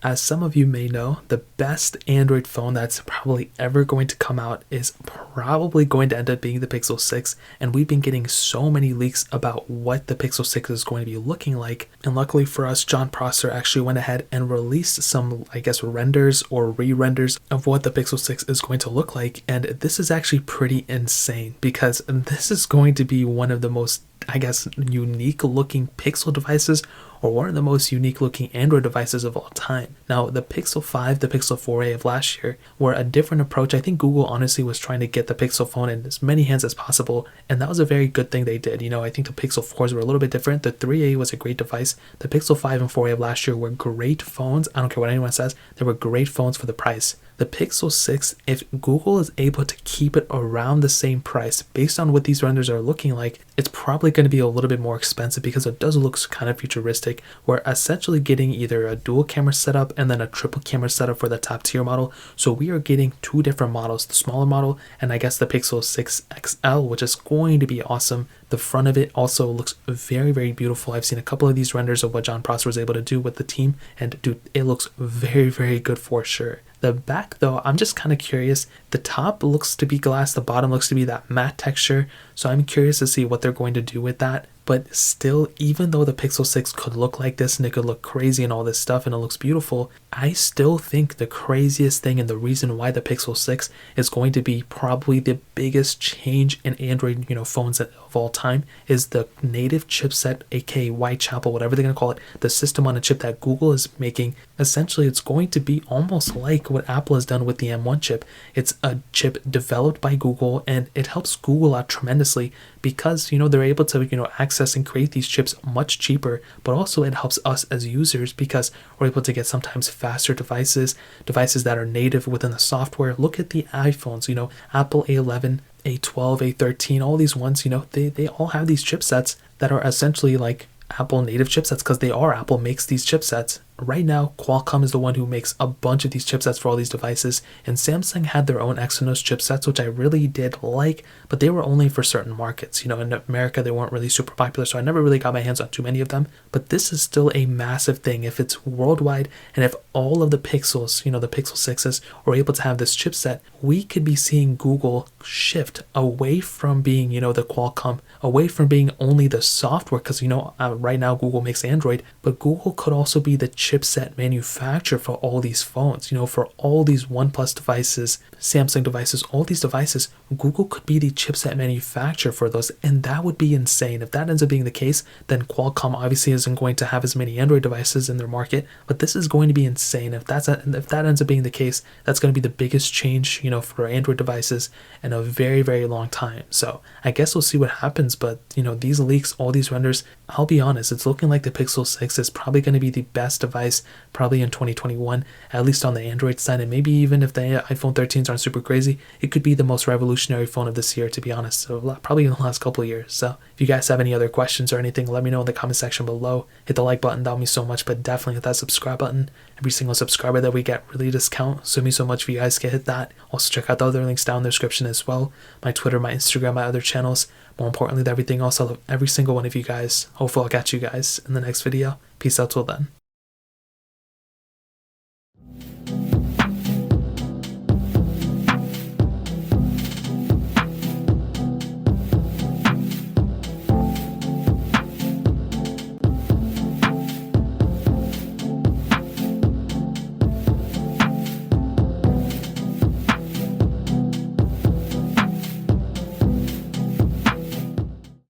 As some of you may know, the best Android phone that's probably ever going to come out is probably going to end up being the Pixel 6, and we've been getting so many leaks about what the Pixel 6 is going to be looking like. And luckily for us, John Prosser actually went ahead and released some, I guess, renders or re-renders of what the Pixel 6 is going to look like. And this is actually pretty insane because this is going to be one of the most, I guess, unique looking Pixel devices, or one of the most unique looking Android devices of all time. Now, the Pixel 5, the Pixel 4a of last year were a different approach. I think Google honestly was trying to get the Pixel phone in as many hands as possible, and that was a very good thing they did. You know, I think the Pixel 4s were a little bit different. The 3a was a great device. The Pixel 5 and 4a of last year were great phones. I don't care what anyone says, they were great phones for the price. The Pixel 6, if Google is able to keep it around the same price, based on what these renders are looking like, it's probably going to be a little bit more expensive because it does look kind of futuristic. We're essentially getting either a dual camera setup and then a triple camera setup for the top tier model. So we are getting two different models, the smaller model and I guess the Pixel 6 XL, which is going to be awesome. The front of it also looks very, very beautiful. I've seen a couple of these renders of what John Prosser was able to do with the team, and dude, it looks very, very good for sure. The back though, I'm just kind of curious. The top looks to be glass, the bottom looks to be that matte texture, so I'm curious to see what they're going to do with that. But still, even though the Pixel 6 could look like this and it could look crazy and all this stuff and it looks beautiful, I still think the craziest thing and the reason why the Pixel 6 is going to be probably the biggest change in Android, phones of all time is the native chipset, aka Whitechapel, whatever they're going to call it, the system on a chip that Google is making. Essentially, it's going to be almost like what Apple has done with the M1 chip. It's a chip developed by Google, and it helps Google out tremendously because, they're able to, access and create these chips much cheaper, but also it helps us as users because we're able to get sometimes faster devices that are native within the software. Look at the iPhones, Apple A11, A12, A13, all these ones, they all have these chipsets that are essentially like Apple native chipsets because they are. Apple makes these chipsets. Right now, Qualcomm is the one who makes a bunch of these chipsets for all these devices, and Samsung had their own Exynos chipsets, which I really did like, but they were only for certain markets. In America, they weren't really super popular, so I never really got my hands on too many of them, but this is still a massive thing. If it's worldwide, and if all of the Pixels, the Pixel 6s, are able to have this chipset, we could be seeing Google shift away from being, the Qualcomm, away from being only the software, because, right now Google makes Android, but Google could also be the chipset manufacturer for all these phones, for all these OnePlus devices, Samsung devices, all these devices. Google could be the chipset manufacturer for those, and that would be insane. If that ends up being the case, then Qualcomm obviously isn't going to have as many Android devices in their market, but this is going to be insane. If that ends up being the case, that's going to be the biggest change, for Android devices in a very, very long time. So I guess we'll see what happens, but these leaks, all these renders, I'll be honest, it's looking like the Pixel 6 is probably going to be the best device probably in 2021, at least on the Android side, and maybe even if the iPhone 13s aren't super crazy, it could be the most revolutionary phone of this year, to be honest, so probably in the last couple of years. So if you guys have any other questions or anything, let me know in the comment section below. Hit the like button, that would mean so much, but definitely hit that subscribe button. Every single subscriber that we get really does count, so it means so much if you guys can hit that. Also check out the other links down in the description as well, my Twitter, my Instagram, my other channels. More importantly than everything else, I love every single one of you guys. Hopefully I'll catch you guys in the next video. Peace out till then.